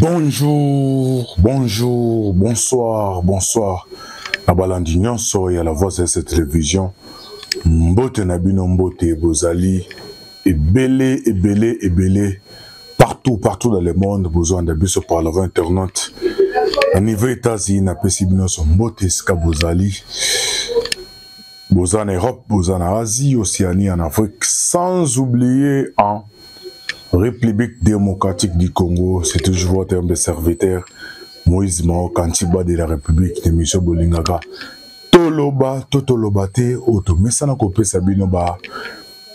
Bonjour, bonjour, bonsoir, bonsoir. Nabalandi nyonso ya la voix de cette télévision. Mbote nabino mbote bozali ebele partout dans le monde besoin de biso par la voie internet. À niveau États-Unis na pesi bino so mbote ska bozali. Bozan en Europe, bozan en Asie, Océanie, en Afrique, sans oublier en République démocratique du Congo, c'est toujours votre terme de serviteur, Moïse Mao Kantiba de la République de M. Bolingaka. Toloba, Totolobate, Oto, Mesana Kope Sabino Ba.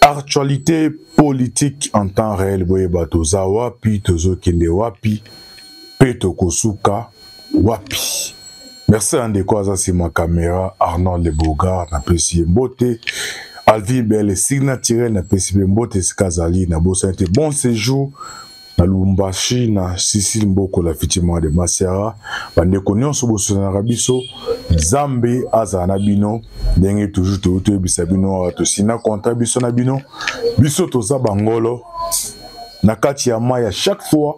Actualité politique en temps réel, Boyeba Toza Wapi, Tozo Kende Wapi, Peto Kosuka Wapi. Merci à Ndekwaza, c'est ma caméra, Arnaud Lebogard, na pesi mbote. Alvin Belle, signature na PCB Mbote Skazali, na Bosante, bon séjour, na Lumbashi, na Sicile Mboko, la fitima de Masiara, bande konyon soboso na Rabiso, Zambe, Azana Bino, denge toujours te bisabino, to sina konta biso na bino, biso toza bangolo, na kati ya maya chaque fois,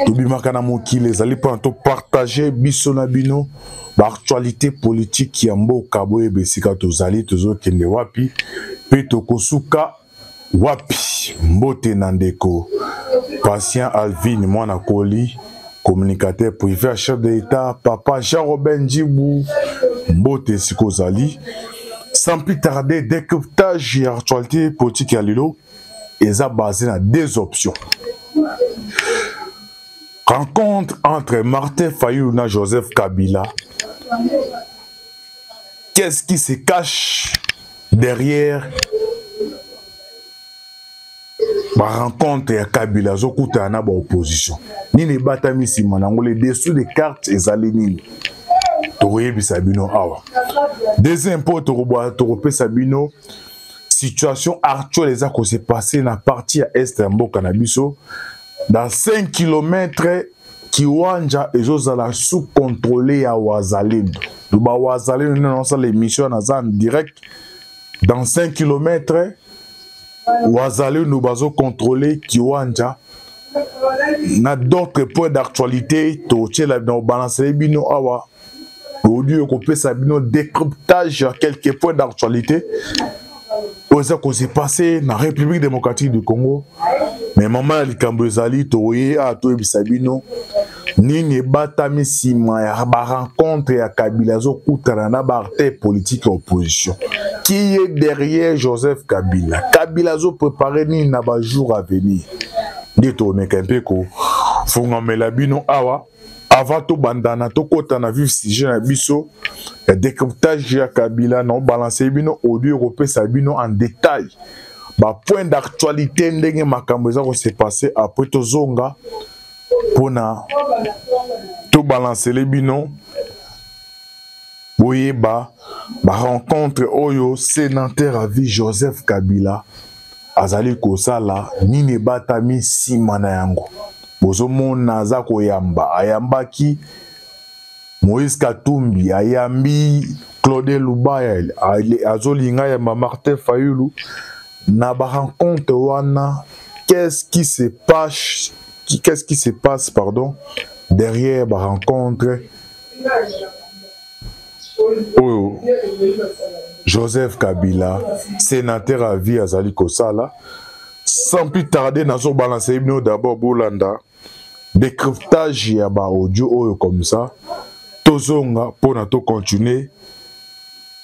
to bimaka na mokile, zali pa to partager biso na bino, l'actualité politique ya mboka boye besika tozali tozo kende wapi pe tokosuka wapi mbote na ndeko patient Alvin mwana koli communicateur privé à chef de l'État papa Jean-Robert Ndjibou mbote sikozali sans plus tarder décryptage et actualité politique ya lelo eza basé na deux options. Rencontre entre Martin Fayulu et Joseph Kabila. Qu'est-ce qui se cache derrière la rencontre de Kabila Zokuta na ba opposition? Nini batami sima nango les dessous des cartes ezali nini? Toye bisabino awa. Deuxième point to sabino situation actuelle eza ko se passer na partie à est ya mboka na biso. Dans 5 km, Kiwanja ezozala sous contrôlé à Wazalendo. Duba Wazalendo non ça l'émission en direct. Dans 5 km, Wazalendo bazo contrôlé Kiwanja. Na d'autres points d'actualité, to la dans balancer bino awa. Audio ko peut sabino décryptage quelques points d'actualité. Oza ko s'est passé dans la République démocratique du Congo. Mais maman likambo ezali toye a to bisabino nini batami sima ya ba rencontre ya Kabila zo kutana na parti politique opposition qui est derrière Joseph Kabila. Kabila zo préparer ni na ba jour à venir. Ndito nekempeko fungamela bino awa avant to bandana to kota na vivre sujet na biso ya décryptage ya Kabila non balancer bino audio européen sabino en détail. Ba point d'actualité ndenge makambo eza ko se passer après to zonga pona to balancer les bino boye ba rencontre oyo sénateur à vie Joseph Kabila azali kosala nini batami sima na yango bozo mona za ko yamba ayambaki Moïse Katumbi ayambi Claude Lubaya azolinga ya Martin Fayulu. Na ba rencontre wana qu'est-ce qui se passe pardon derrière ba rencontre oh, Joseph Kabila sénateur à vie azali kosala sans plus tarder nazo balancer bino d'abord bolanda décryptage ya ba audio oyo comme ça tozonga pona to continuer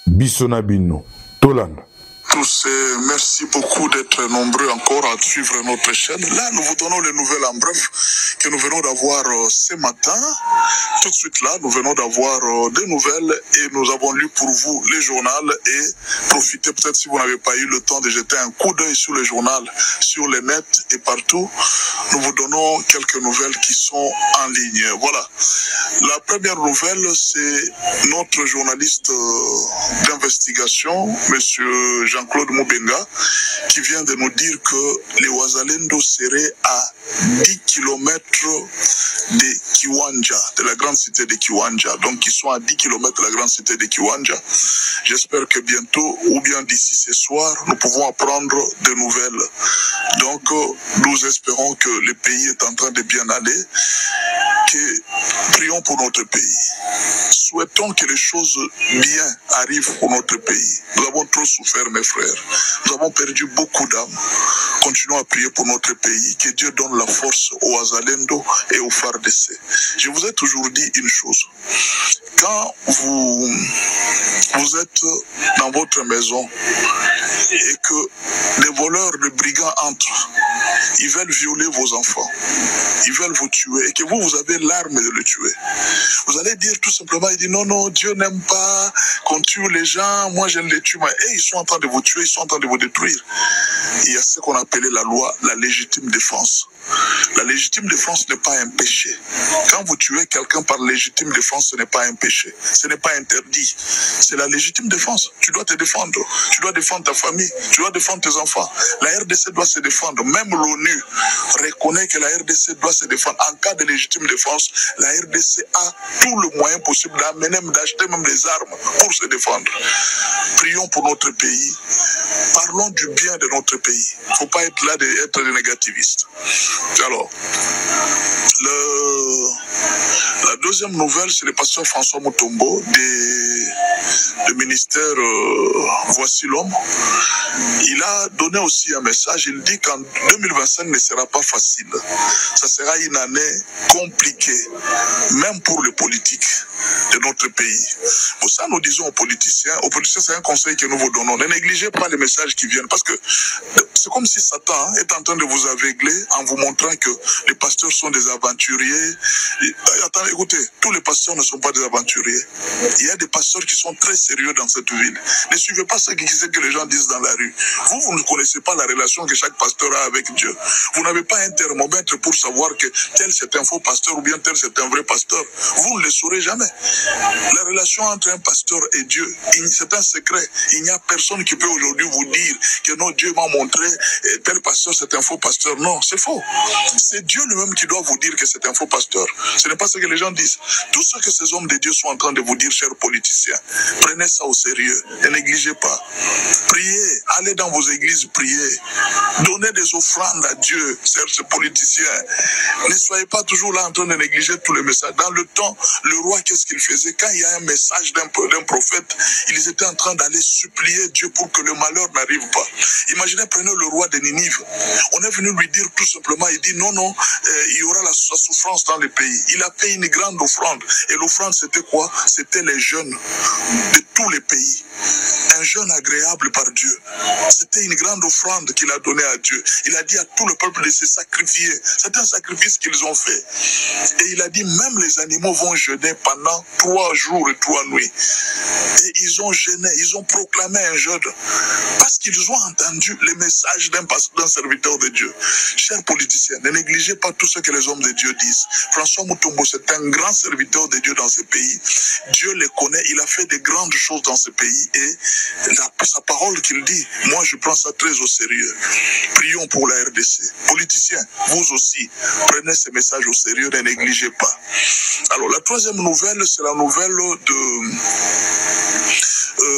bisona bino tolanda. Tous, merci beaucoup d'être nombreux encore à suivre notre chaîne. Là, nous vous donnons les nouvelles en bref que nous venons d'avoir ce matin. Tout de suite là, nous venons d'avoir des nouvelles et nous avons lu pour vous les journaux et profitez peut-être si vous n'avez pas eu le temps de jeter un coup d'œil sur le journal, sur les nets et partout. Nous vous donnons quelques nouvelles qui sont en ligne. Voilà. La première nouvelle, c'est notre journaliste d'investigation, monsieur Jean Jean-Claude Moubenga, qui vient de nous dire que les Wazalendo seraient à 10 km de Kiwanja, de la grande cité de Kiwanja. Donc, ils sont à 10 km de la grande cité de Kiwanja. J'espère que bientôt, ou bien d'ici ce soir, nous pouvons apprendre de nouvelles. Donc, nous espérons que le pays est en train de bien aller. Prions pour notre pays. Souhaitons que les choses bien arrivent pour notre pays. Nous avons trop souffert, mes frères. Nous avons perdu beaucoup d'âmes. Continuons à prier pour notre pays. Que Dieu donne la force aux Azalendo et aux FARDC. Je vous ai toujours dit une chose. Quand vous êtes dans votre maison et que des voleurs, des brigands entrent, ils veulent violer vos enfants, ils veulent vous tuer et que vous avez l'arme de le tuer. Vous allez dire tout simplement, il dit non, non, Dieu n'aime pas qu'on tue les gens, moi je ne les tue pas. Et ils sont en train de vous tuer, ils sont en train de vous détruire. Il y a ce qu'on appelait la loi, la légitime défense. La légitime défense n'est pas un péché. Quand vous tuez quelqu'un par légitime défense, ce n'est pas un péché. Ce n'est pas interdit. C'est la légitime défense. Tu dois te défendre. Tu dois défendre ta famille. Tu dois défendre tes enfants. La RDC doit se défendre. Même l'ONU reconnaît que la RDC doit se défendre. En cas de légitime défense, la RDC a tout le moyen possible d'amener, d'acheter même des armes pour se défendre. Prions pour notre pays. Parlons du bien de notre pays. Il ne faut pas être là d'être des négativistes. Alors, la deuxième nouvelle, c'est le pasteur François Mutombo du ministère Voici l'homme. Il a donné aussi un message. Il dit qu'en 2025 ne sera pas facile. Ça sera une année compliquée, même pour les politiques de notre pays. Pour ça, nous disons aux politiciens, c'est un conseil que nous vous donnons. Ne négligez pas les messages qui viennent, parce que c'est comme si Satan est en train de vous aveugler en vous montrant que les pasteurs sont des aventuriers. Attends, écoutez, tous les pasteurs ne sont pas des aventuriers. Il y a des pasteurs qui sont très sérieux dans cette ville. Ne suivez pas ce que les gens disent dans la rue. Vous ne connaissez pas la relation que chaque pasteur a avec Dieu. Vous n'avez pas un thermomètre pour savoir que tel c'est un faux pasteur ou bien tel c'est un vrai pasteur. Vous ne le saurez jamais. La relation entre un pasteur et Dieu, c'est un secret. Il n'y a personne qui peut aujourd'hui vous dire que non, Dieu m'a montré tel pasteur c'est un faux pasteur. Non, c'est faux. C'est Dieu lui-même qui doit vous dire que c'est un faux pasteur. Ce n'est pas ce que les gens disent. Tout ce que ces hommes de Dieu sont en train de vous dire, chers politiciens, prenez ça au sérieux. Ne négligez pas. Priez. Allez dans vos églises, priez. Donnez des offrandes à Dieu, ces politiciens. Ne soyez pas toujours là en train de négliger tous les messages. Dans le temps, le roi, qu'est-ce qu'il faisait? Quand il y a un message d'un prophète, ils étaient en train d'aller supplier Dieu pour que le malheur n'arrive pas. Imaginez, prenez le roi de Ninive. On est venu lui dire tout simplement, il dit non, non, il y aura la souffrance dans le pays. Il a fait une grande offrande. Et l'offrande, c'était quoi? C'était les jeunes de tous les pays. Un jeûne agréable par Dieu. C'était une grande offrande qu'il a donnée à Dieu. Il a dit à tout le peuple de se sacrifier. C'est un sacrifice qu'ils ont fait. Et il a dit, même les animaux vont jeûner pendant 3 jours et 3 nuits. Et ils ont jeûné, ils ont proclamé un jeûne. Parce qu'ils ont entendu les messages d'un serviteur de Dieu. Chers politiciens, ne négligez pas tout ce que les hommes de Dieu disent. François Mutombo, c'est un grand serviteur de Dieu dans ce pays. Dieu le connaît, il a fait de grandes choses dans ce pays. Et sa parole qu'il dit, moi je prends ça très au sérieux. Prions pour la RDC. Politiciens, vous aussi, prenez ces messages au sérieux, ne négligez pas. Alors la troisième nouvelle, c'est la nouvelle de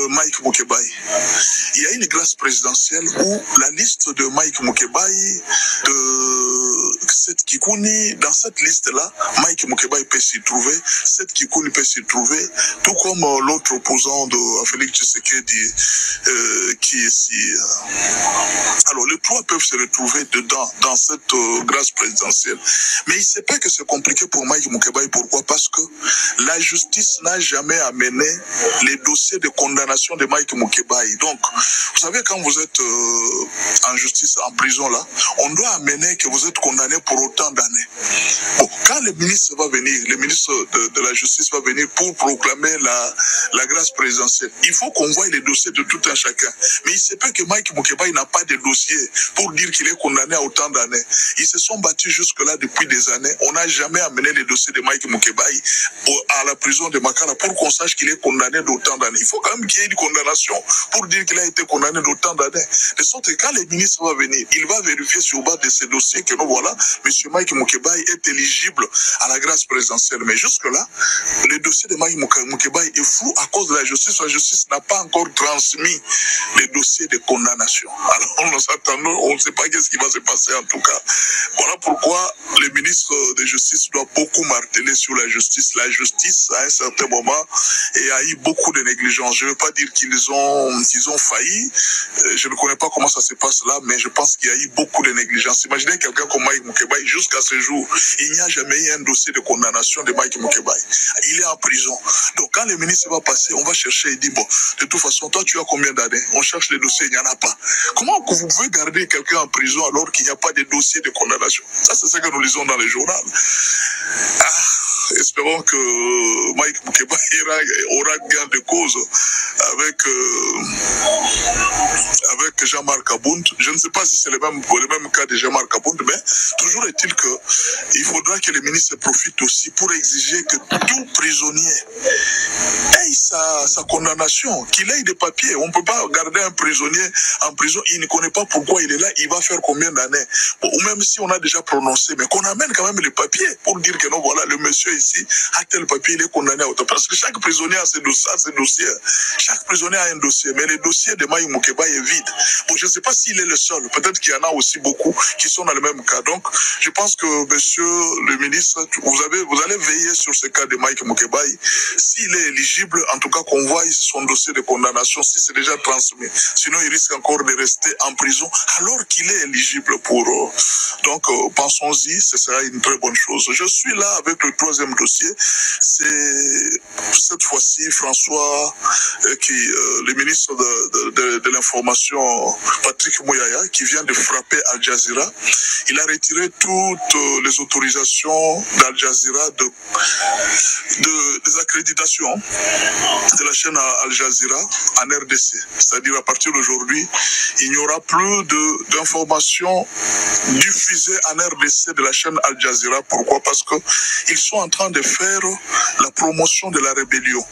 Mike Mukebai. Il y a une grâce présidentielle où la liste de Mike Mukebai, de Seth Kikuni, dans cette liste-là, Mike Mukebai peut s'y trouver, Seth Kikuni peut s'y trouver, tout comme l'autre opposant de Félix Tshisekedi qui est ici. Alors les trois peuvent se retrouver dedans, dans cette grâce présidentielle. Mais il ne sait pas que c'est compliqué pour Mike Mukebai. Pourquoi? Parce que la justice n'a jamais amené les dossiers de condamnation de Mike Mukebai. Donc, vous savez, quand vous êtes en justice, en prison là, on doit amener que vous êtes condamné pour autant d'années. Bon, quand le ministre va venir venir, le ministre de la Justice va venir pour proclamer la grâce présidentielle. Il faut qu'on voie les dossiers de tout un chacun. Mais il se peut que Mike Mukebai n'a pas de dossier pour dire qu'il est condamné à autant d'années. Ils se sont battus jusque-là depuis des années. On n'a jamais amené les dossiers de Mike Mukebai à la prison de Makala pour qu'on sache qu'il est condamné d'autant d'années. Il faut quand même qu'il y ait une condamnation pour dire qu'il a été condamné d'autant d'années. De sorte que quand le ministre va venir, il va vérifier sur base de ces dossiers que nous voilà, M. Mike Mukebai est éligible à la grâce présidentielle. Mais jusque-là, le dossier de Mike Mukebai est flou à cause de la justice. La justice n'a pas encore transmis les dossiers de condamnation. Alors nous attendons, on ne sait pas qu'est-ce qui va se passer en tout cas. Voilà pourquoi le ministre de Justice doit beaucoup marteler sur la justice. La justice, à un certain moment, a eu beaucoup de négligence. Je ne veux pas dire qu'ils ont failli. Je ne connais pas comment ça se passe là, mais je pense qu'il y a eu beaucoup de négligence. Imaginez quelqu'un comme Mike Mukebai, jusqu'à ce jour, il n'y a jamais eu un dossier de condamnation de Mike Mukebai. Il est en prison. Donc quand le ministre va passer, on va chercher et dire, bon, de toute façon, toi tu as combien d'années? On cherche les dossiers, il n'y en a pas. Comment vous pouvez garder quelqu'un en prison alors qu'il n'y a pas de dossier de condamnation? Ça, c'est ce que nous lisons dans les journaux. Espérons que Mike Mukebai aura gain de cause avec Jean-Marc Abound. Je ne sais pas si c'est le même cas de Jean-Marc Abound, mais toujours est-il qu'il faudra que le ministre profite aussi pour exiger que tout prisonnier ait sa condamnation, qu'il ait des papiers. On ne peut pas garder un prisonnier en prison, il ne connaît pas pourquoi il est là, il va faire combien d'années. Bon, ou même si on a déjà prononcé, mais qu'on amène quand même les papiers pour dire que non, voilà, le monsieur ici a tel papier, il est condamné à autant. Parce que chaque prisonnier a ses dossiers. Chaque prisonnier a un dossier, mais le dossier de Mike Mukebai est vide. Bon, je ne sais pas s'il est le seul. Peut-être qu'il y en a aussi beaucoup qui sont dans le même cas. Donc, je pense que, monsieur le ministre, vous allez veiller sur ce cas de Mike Mukebai. S'il est éligible, en tout cas, qu'on voie son dossier de condamnation, si c'est déjà transmis. Sinon, il risque encore de rester en prison alors qu'il est éligible pour... Donc, pensons-y, ce sera une très bonne chose. Je suis là avec le troisième dossier. C'est cette fois-ci François, le ministre de l'information, Patrick Mouyaya, qui vient de frapper Al Jazeera. Il a retiré toutes les autorisations d'Al Jazeera des accréditations de la chaîne Al Jazeera en RDC. C'est-à-dire à partir d'aujourd'hui, il n'y aura plus d'informations diffusées en RDC de la chaîne Al Jazeera. Pourquoi? Parce qu'ils sont en train de faire la promotion de la rébellion.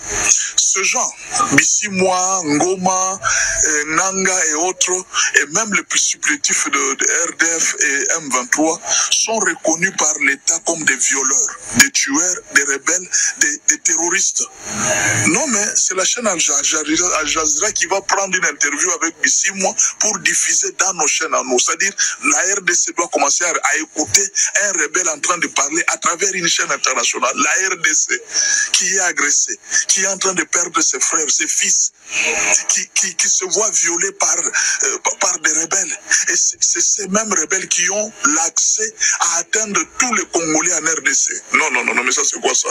Ce genre, Bissimwa, Ngoma, Nanga et autres, et même les supplétifs de RDF et M23 sont reconnus par l'État comme des violeurs, des tueurs, des rebelles, des terroristes. Non, mais c'est la chaîne Al Jazeera qui va prendre une interview avec Bissimwa pour diffuser dans nos chaînes à nous. C'est-à-dire, la RDC doit commencer à écouter un rebelle en train de parler à travers une chaîne internationale. La RDC qui est agressée, qui est en train de perdre ses frères, ses fils, qui se voit violés par des rebelles. Et c'est ces mêmes rebelles qui ont l'accès à atteindre tous les Congolais en RDC. Non, mais ça c'est quoi ça?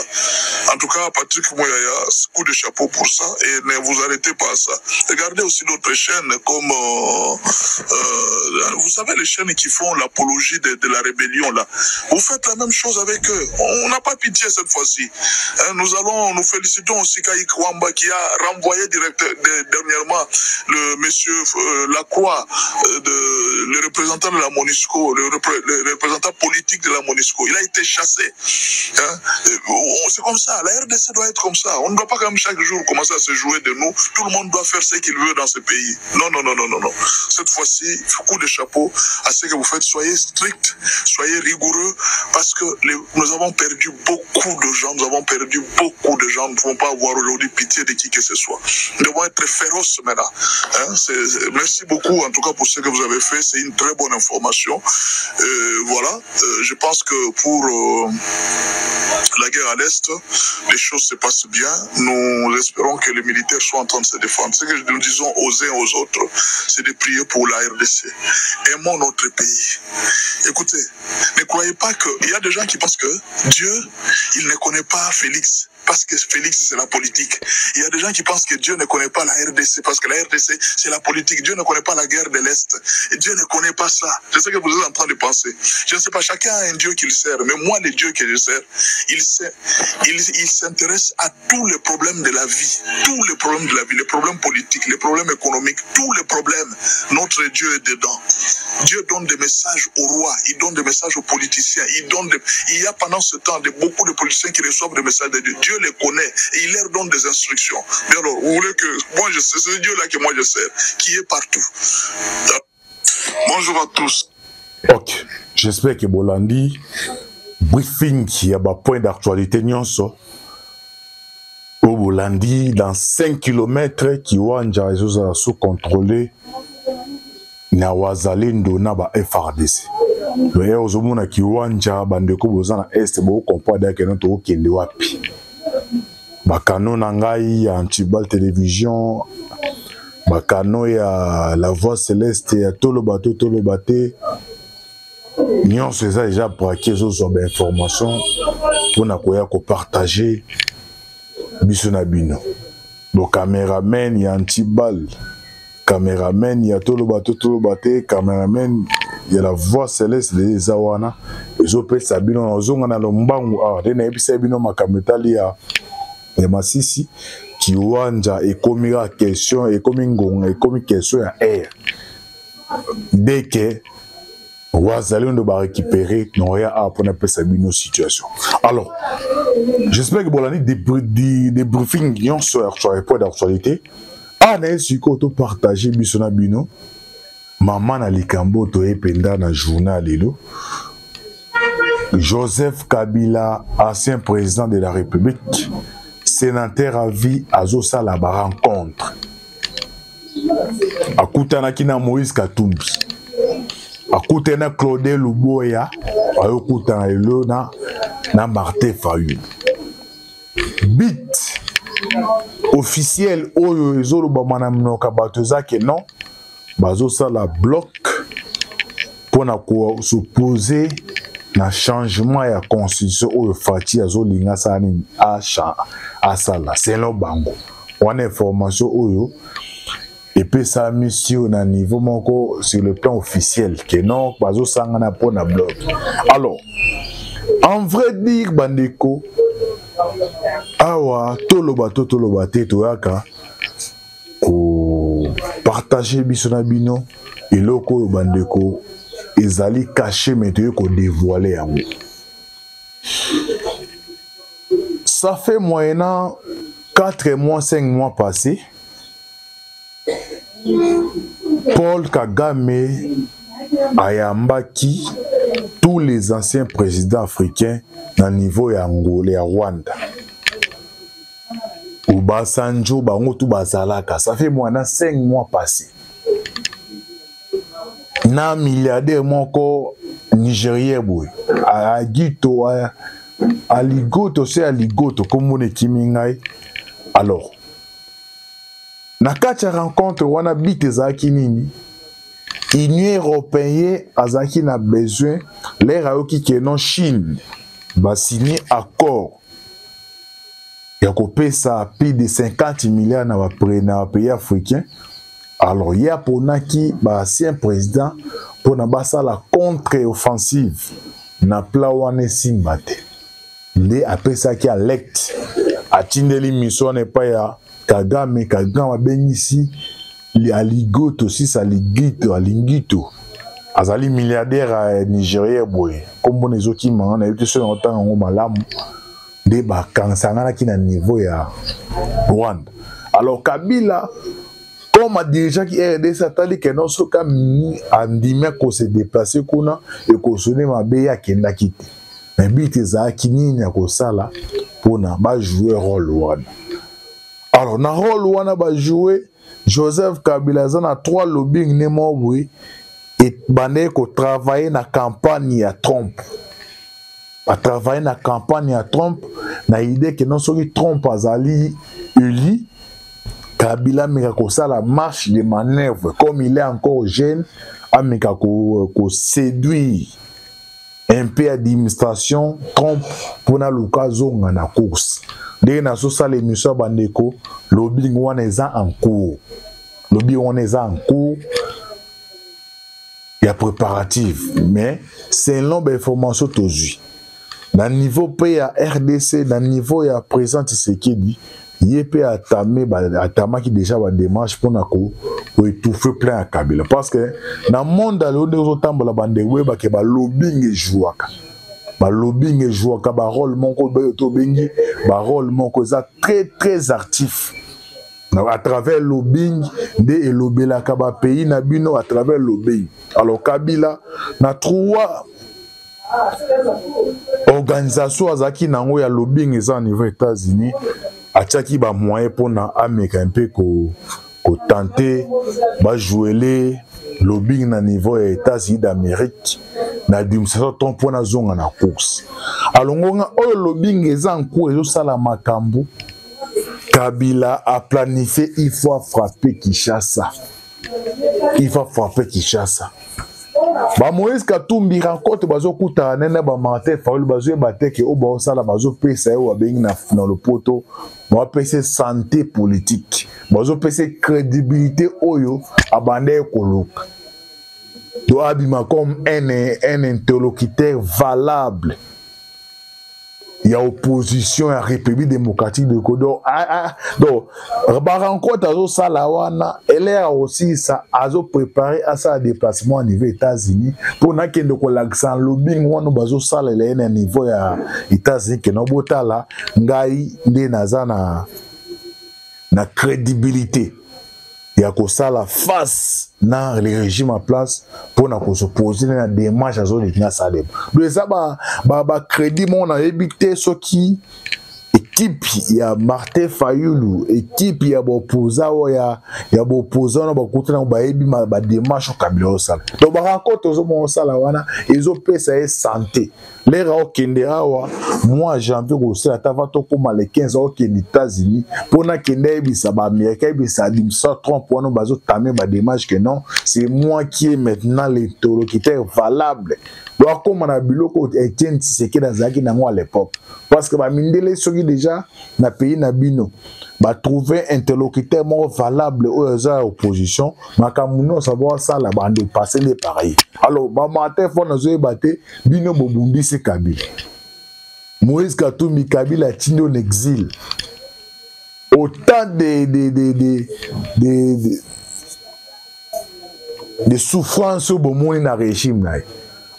En tout cas, Patrick Mouyaya, coup de chapeau pour ça, et ne vous arrêtez pas à ça. Regardez aussi d'autres chaînes comme, vous savez, les chaînes qui font l'apologie de la rébellion là. Vous faites la même chose avec eux. On n'a pas pitié cette fois-ci. Nous félicitons aussi Kaïk Wamba qui a renvoyé dernièrement le monsieur Lacroix, le représentant de la MONUSCO, le représentant politique de la MONUSCO. Il a été chassé. C'est comme ça. La RDC doit être comme ça. On ne doit pas quand même chaque jour commencer à se jouer de nous. Tout le monde doit faire ce qu'il veut dans ce pays. Non. Cette fois-ci, coup de chapeau à ce que vous faites. Soyez stricts, soyez rigoureux, parce que nous avons perdu beaucoup de gens. Nous ne pouvons pas avoir aujourd'hui pitié de qui que ce soit. Nous devons être féroces maintenant. Merci beaucoup en tout cas pour ce que vous avez fait. C'est une très bonne information. Voilà. Je pense que pour la guerre à l'Est, les choses se passent bien. Nous espérons que les militaires soient en train de se défendre. Ce que nous disons aux uns et aux autres, c'est de prier pour la RDC. Aimons notre pays. Écoutez, ne croyez pas qu'il y a des gens qui pensent que Dieu, il ne connaît pas Félix. parce que Félix, c'est la politique. Il y a des gens qui pensent que Dieu ne connaît pas la RDC, parce que la RDC, c'est la politique. Dieu ne connaît pas la guerre de l'Est. Et Dieu ne connaît pas ça. C'est ce que vous êtes en train de penser. Je ne sais pas, chacun a un Dieu qu'il sert, mais moi, le Dieu que je sers, il s'intéresse à tous les problèmes de la vie. Tous les problèmes de la vie, les problèmes politiques, les problèmes économiques, tous les problèmes. Notre Dieu est dedans. Dieu donne des messages aux rois, il donne des messages aux politiciens, il y a pendant ce temps beaucoup de politiciens qui reçoivent des messages de Dieu. Dieu les connaît et il leur donne des instructions. Mais alors, vous voulez que moi je sais, c'est Dieu là que moi je sers, qui est partout. Bonjour à tous. Ok, j'espère que Bolandi briefing qui a un point d'actualité nyonso. Au Bolandi dans 5 km qui wanja ezoza sous contrôlé na wazalendo na ba FRDC. Mais ozomona ki wanja bandeko bozana est bo comprendre que notre okende wapi. Bakano na ngai ya Antibal Télévision, bakano ya La Voix Céleste ya tolo bate. Nyon c'est ça déjà braqué zo information pour na koya ko partager biso na bino. Bo caméraman ya Antibal, caméraman ya tolo bate, caméraman ya La Voix Céleste de Zawana, ezo pe sabino ozonga na lombangu na ebisa bino makametali ya Masisi ki wanja ekomi la question ekomi ngonga ekomi question ya air. Dès que wazalendo ba récupérer noya a pour na pesa bino situation. Alors, j'espère que Bolani des briefings yon sur point d'actualité. Na siko to partager biso na bino. Maman na likambo to ependa na journal lelo. Joseph Kabila, ancien président de la République, sénateur à vie, azosa la rencontre. Akutana kina Moïse Katumbi. Akutana Claude Luboya. Akutana Elona na Martin Fayulu. Bit officiel oyo ezolo ba manamnoka batoza ke non. Bazosa la bloc pour na ko s'opposer na changement ya constitution oyo fati azolinga sani a sala selon bango wana information oyo et puis ça mission na niveau moko sur le plan officiel que non bazo sangana pour na bloc. Alors en vrai dire bandeko awa toloba te toyaka ko partager biso na bino eloko bandeko ezali caché mais tu ko dévoiler yango. Ça fait moyennant 4 mois 5 mois passés, Paul Kagame ayambaki tous les anciens présidents africains na niveau ya Angola ya Rwanda. Obasanjo bango tout bazalaka. Ça fait moyennant 5 mois passés. Na milliardaire moko nigérien boy aligoto c'est aligoto comme on kimingai. Alors na kacha rencontre wana bite zaki nini Union européenne azaki na besoin les raoki ke non Chine va signer accord ya kopesa plus de 50 milliards na ba pays africains. Alors, il y a pour qui ancien président pour la contre-offensive na plawane simbate. Les après ça qui a lect a tindeli mission n'est pas ya Kagame benisi li aligoto aussi ça ligito alingito azali milliardaire nigérien boy comme on les autres man na yote sur longtemps on malamu de ba kansanga ki na niveau ya Rwanda. Alors Kabila comme a déjà qui est satali que non soka mini andimia ko se déplacer kuna et ko sonner ma beya kenda kiti mais bite za kinini ya ko sala pona ba jouer rôle wana. Alors na rôle wana ba jouer Joseph Kabila zana 3 lobbying ne mobwe et bande ko travailler na campagne ya Trump. A travailler na campagne ya Trump na idée que non soki Trump azali élu Kabila mika la marche de manœuvre comme il est encore jeune, amika ko séduire un peu d'administration trompe pour na l'occasion na course dès na so ça l'émission bandeko lobbying wana eza en cours lobby wana eza en cours il y a préparatif mais c'est une longue information aujourd'hui dans niveau pays à RDC dans niveau ya présent ce qui dit il peut atama qui déjà va démarche pour na ko étouffer plein à Kabila parce que dans le monde dans le temps la bande web que ba lobbying jouaka ba lobbying jouaka ba rôle mon ko to bengi ba rôle mon ko ça très actif à travers lobbying de lobela ka ba pays na bino à travers lobbying alors Kabila na trois organisation azaki nango ya lobbying eza au niveau États-Unis atiaki ba moyen pour na ameka un peu ko tenter ba jouer les lobbying na niveau ya États-Unis d'Amérique na administration ton pour na zonga na course alongonga o lobbying eza en cours ezo sala makambo Kabila a planifié il faut frapper Kinshasa ba Moïse Katumbi rencontre bazo kuta nene ba Martin Fayulu bazo bateke o ba sala bazo pesa yo abengi na le poto ba pesa santé politique bazo pesa crédibilité oyo abande koloka doit abima comme un interlocuteur valable. Il y a opposition à la République démocratique de Congo. Donc, la rencontre à Salawana, elle est aussi ça, à préparer à sa déplacement au niveau des États-Unis pour que l'accent lobbying ou nous bazo sala le à niveau des États-Unis que nous bota là, ngai de nazana na crédibilité. Il y a que ça la face dans le régime en place pour nous s'opposer à des démarches à zone de Salem. Donc ça ba crédit mon a évité ce qui équipe il y a Martin Fayulu équipe il y a opposant il y a opposant ba kutana ba ebi ba démarche au Kabila sala. Donc ba rencontre zo mon sala wana ils ont pesa santé. Les Raokendera, moi j'ai envie aussi à Tavato comme les 15 ans aux États-Unis pour na kende bisa ba Américain bisa dimsa Trump pour nous bazo tamer ba démarche que non c'est moi qui est maintenant l'interlocuteur valable. Donc comme on a biloko Etienne Tshisekedi Azaki na moi à l'époque parce que ba mindele soki déjà na pays na bino ba trouver interlocuteur more valable aux opposition makamuno savoir ça la bande passer les pareil. Alors ba matin fo na zo baté bino bobundi se Kabila. Moïse Katumbi Kabila tindi en exil. Autant de souffrances au bon na régime là.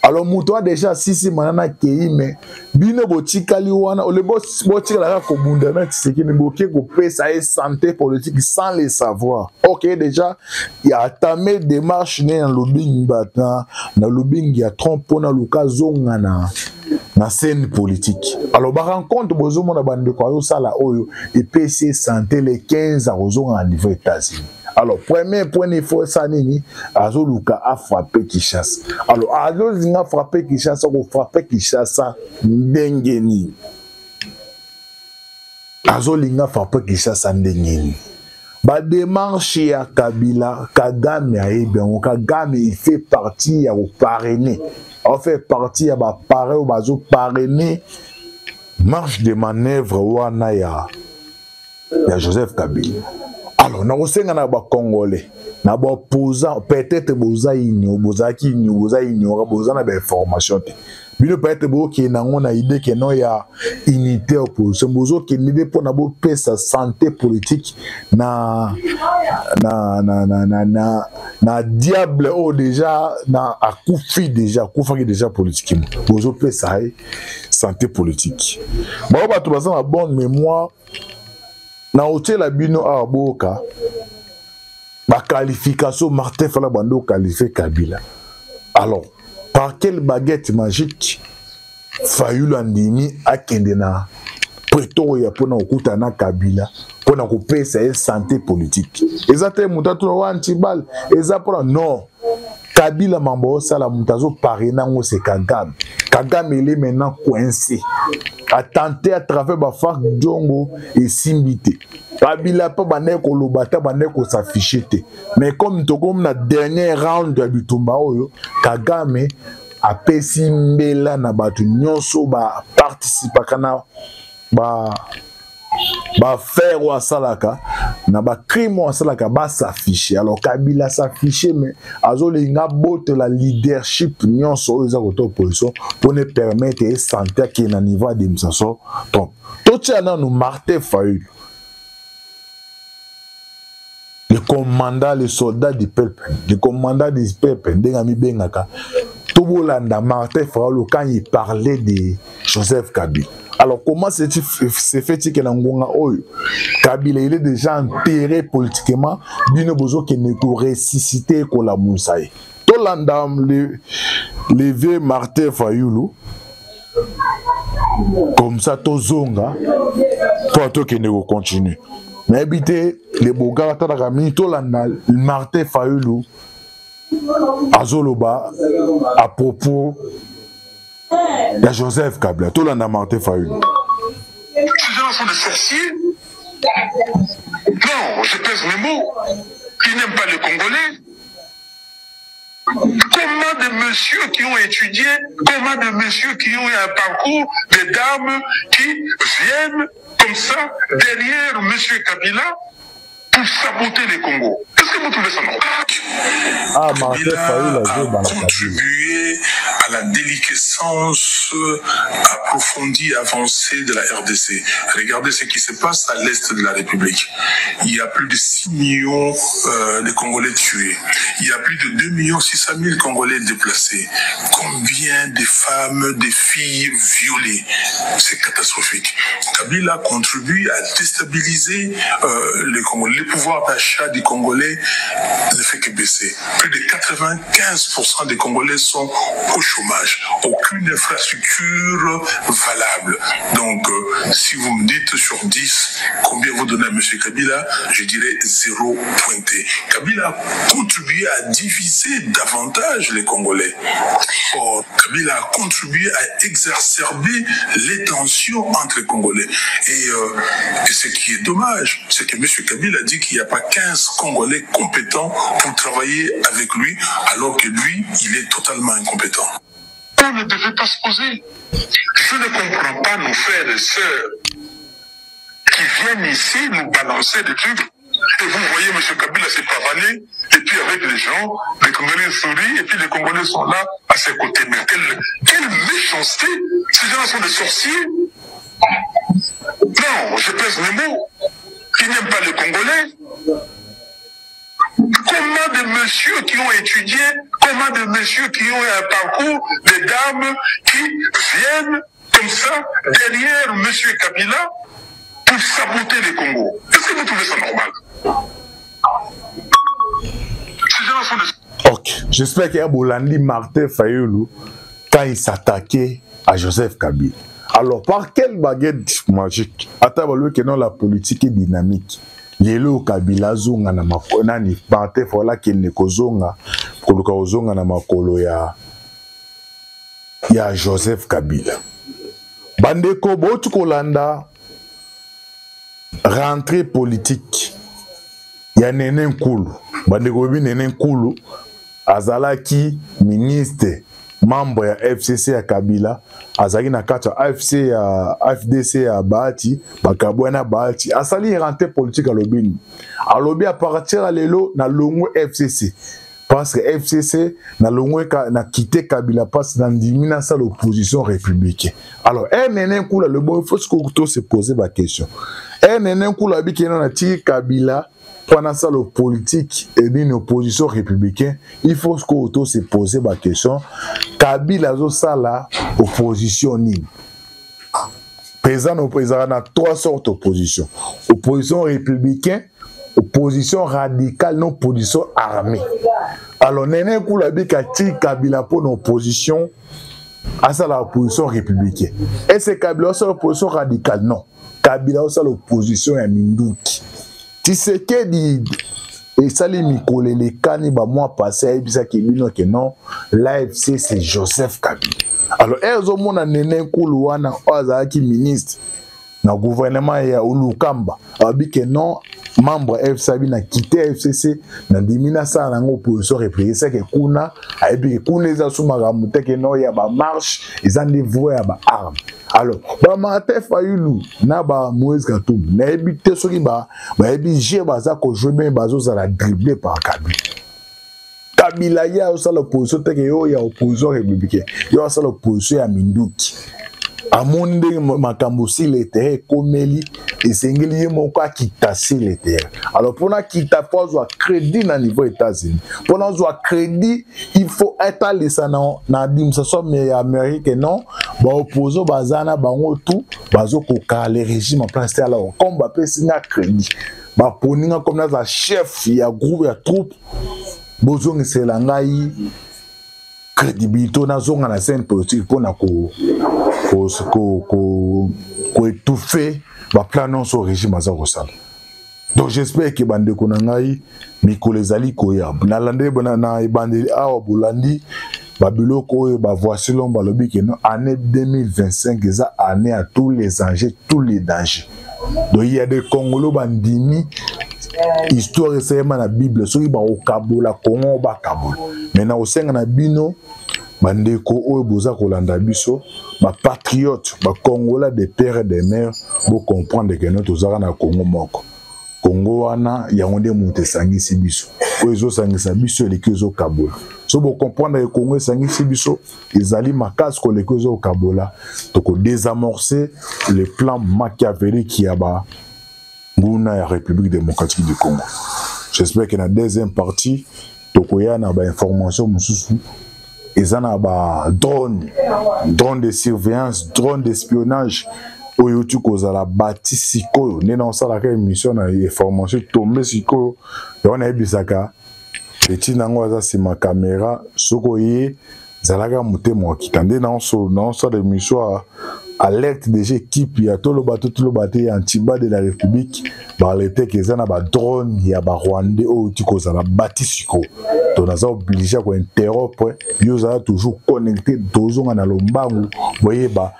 Alors muto déjà si manana kei mais bino botikali wana ole botikala ko bundana tseki ne boké ko pesa et santé politique sans les savoir. OK déjà il y a tamé démarche né dans lobbying batna na lobbying ya trompe na l'occasion na scène politique. Alors ba rencontre bozo mona bande ko yo sala oyo et PC santé les 15 à rozo en niveau États-Unis. Alors, premier point de force, Azoluka a frappé Kinshasa. Alors, Azoluka a frappé Kinshasa, ou frappé Kinshasa, Ndengeni. Azoluka a frappé Kinshasa, Ndengeni. Ba démarche à Kabila, Kagame a bien, Kagame il fait partie à parrainer. On fait partie à parrainer, ou bazo parrainer marche de manœuvre wana ya Joseph Kabila. Alors, nous avons des Congolais, nous avons opposants, peut-être des informations. Peut-être qu'il y a une idée qu'il y a une unité opposition. Qu'il y a une idée pour nous sa santé politique na diable ou déjà na akoufi déjà politiquement. Nous avons sa santé politique. Bon, on va trouver ça en bonne mémoire. Na hôtel abino a boka ba qualification Martin Fayulu bando qualifié Kabila. Alors par quelle baguette magique Fayulu andimi akende na Pretoria pour na okuta na Kabila pour na kopesa santé politique. Exactement mutatu wa antibal exactement non Kabila mambo sala mutazo parena ngo c'est Kagame. Kagame il est maintenant coincé. A tenté à travers ba FARC Djongo et Simbité. Kabila pas baneko lobata baneko s'afficher. Mais comme to comme na dernier round de Bitumba oyo Kagame apesi mbela na batu nyonso ba participa kana ba faire wa salaka na ba crime wa salaka ba s'afficher. Alors Kabila s'afficher mais azolinga bote la leadership nyonso eza koto opposition pour ne permettre et sentir qu'il na niveau de msaso. Donc tout ça nous Martin Fayulu, le commandant, le soldat du peuple, le commandant du peuple, Ndengami Bengaka, Tobolanda Martin Fayulu quand il parlait de Joseph Kabila. Alors comment c'est fait que Nangonga Oyo Kabila il est déjà enterré politiquement, bino bozo qui ne peut ressusciter ko la Moussaï. Tolanda le vieux Martin Fayulu comme ça tozonga toi qui ne continue. Mais habiter les bogas ta la mini Tolanda Martin Fayulu azoloba à propos de Joseph Kabila, tout l'en a Martin Fayulu. Ces gens sont des sorciers. Non, je pèse mes mots. Ils n'aiment pas les Congolais. Comment des messieurs qui ont étudié, comment des messieurs qui ont eu un parcours, des dames qui viennent comme ça derrière monsieur Kabila pour saboter les Congos. Est-ce que vous trouvez ça normal? Kabila a contribué à la déliquescence approfondie, avancée de la RDC. Regardez ce qui se passe à l'est de la République. Il y a plus de 6 millions de Congolais tués. Il y a plus de 2 600 000 Congolais déplacés. Combien de femmes, de filles violées? C'est catastrophique. Kabila contribue à déstabiliser les Congolais. Le pouvoir d'achat des Congolais ne fait que baisser. Plus de 95% des Congolais sont au chômage. Aucune infrastructure valable. Donc, si vous me dites sur 10, combien vous donnez à M. Kabila, je dirais 0 pointé. Kabila a contribué à diviser davantage les Congolais. Or, Kabila a contribué à exacerber les tensions entre les Congolais. Et ce qui est dommage, c'est que M. Kabila a dit qu'il n'y a pas 15 Congolais compétents pour travailler avec lui, alors que lui, il est totalement incompétent. On ne devait pas se poser. Je ne comprends pas nos frères et sœurs qui viennent ici nous balancer des trucs. Et vous voyez M. Kabila s'est pavané, et puis avec les gens, les Congolais sourient, et puis les Congolais sont là à ses côtés. Mais quelle méchanceté! Ces gens sont des sorciers. Non, je pèse mes mots. Ils n'aiment pas les Congolais. Comment des messieurs qui ont étudié, comment des messieurs qui ont un parcours, des dames qui viennent comme ça derrière M. Kabila pour saboter les Congos. Est-ce que vous trouvez ça normal? Ces gens sont des... Ok, j'espère qu'il y a Bolandi Martin Fayulu quand il s'attaquait à Joseph Kabila. Alors, par quelle baguette magique? Attends, la politique est dynamique. Yelo Kabila zonga na makona ni Martin Fayulu qu'il ne kozonga koluka ozonga na makolo ya Joseph Kabila. Bandeko botu kolanda rentrée politique ya Nene Nkulu. Bandeko bi Nene Nkulu azalaki ministre membre ya FCC ya Kabila, azaki na kati ya FDC ya Bahati, bakabwana Bahati, asali rentrée politique à l'obini. Alobi à partir à lelo na longo FCC. Parce que FCC na longo na quitté Kabila parce dans dimina sa l'opposition républicaine. Alors, Nene Nkulu le bon il faut se poser la question. Nene Nkulu abi ki na ti Kabila pendant ça, le politique et une opposition républicaine, il faut que se poser la question. Kabila a la opposition ni. Président a 3 sortes d'opposition. Opposition républicaine, opposition radicale, non opposition armée. Alors, Nene Nkulu a Kabila pour une opposition à ça l'opposition républicaine. Et c'est Kabila a l'opposition radicale? Non. Kabila a l'opposition à Minduki. Tu sais que dit et ça les micro les cani ba mois passé et bisa ki bino que non l'AFC c'est Joseph Kabila. Alors elles ont mon Nene Nkulu wana ozaki ministre na gouvernement ya Ulukamba abi que non membre FCB na quitté FCC na dimina ça na opposition représenter que kuna et puis kuna eza sumaka muteke no ya ba marche ils ont dévoué à ba arme alors ba Martin Fayulu na ba Moïse Katumbi na ebité soki ba ebi je baza ko jouer bien bazo za la dribbler par Kabila ya osala l'opposition teke yo ya opposition républicaine yo osala l'opposition ya Minduki amonde makambo si le terrain komeli esengeli ye moko akita si le terrain alors pour na kita faut avoir crédit na niveau États-Unis pour na avoir crédit il faut être laissé na administration mais américaine non ba opposo bazana bango tout bazo ko le régime en place alors comme ba pesi na crédit ba poninga comme na chef ya groupe ya troupe bozongi selangai crédibilité na zonga na scène politique pour na ko étouffer ba plan sur régime aza kosala. Donc j'espère que bande konangai mikolo ezali koya na lande na bande awa bolandi babiloko oyo ba voici l'homme balobi que non année 2025 eza année à tous les enjeux tous les dangers. Donc il y a des Congolais bandini histoire esema na Bible soki ba okabola Congo ba kabola maintenant osenga na bino bandeko oyo boza kolanda biso ba patriote ba Congolais de père et de mère bo comprendre que nous tozaka na Congo moko Congo wana yango nde moto esangisi biso oyo ezosangisa biso eleki ezokabola so bo comprendre que Congo esangisi biso ezali makasi koleki ezokabola toko désamorcer le plan machiavélique ya ba nguna ya République démocratique du Congo. J'espère que dans la deuxième partie tokoya na ba information mususu ezana ba drone de surveillance drone d'espionnage oyo tu kozala bati sikoyo ne na sala ka émission na information tombe sikoyo on a bisaka petit nango za sima caméra soko ye zalaka mutemo wakitande na so de émission alerte des équipes ya tolo bato antiba de la République par l'été que ça na ba drone ya ba Rwandais o tu kozala bati siko to naza obligé ko interrompre yo za toujours connecté dozonga na lombangu voyez ba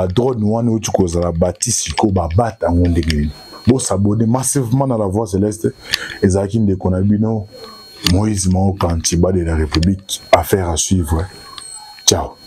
drone wana o tu kozala bati siko ba bata ngondeke bo s'abonner massivement dans la Voix Céleste ezaki nde konabino Moïse Mao antiba de la République affaire à suivre. Ciao.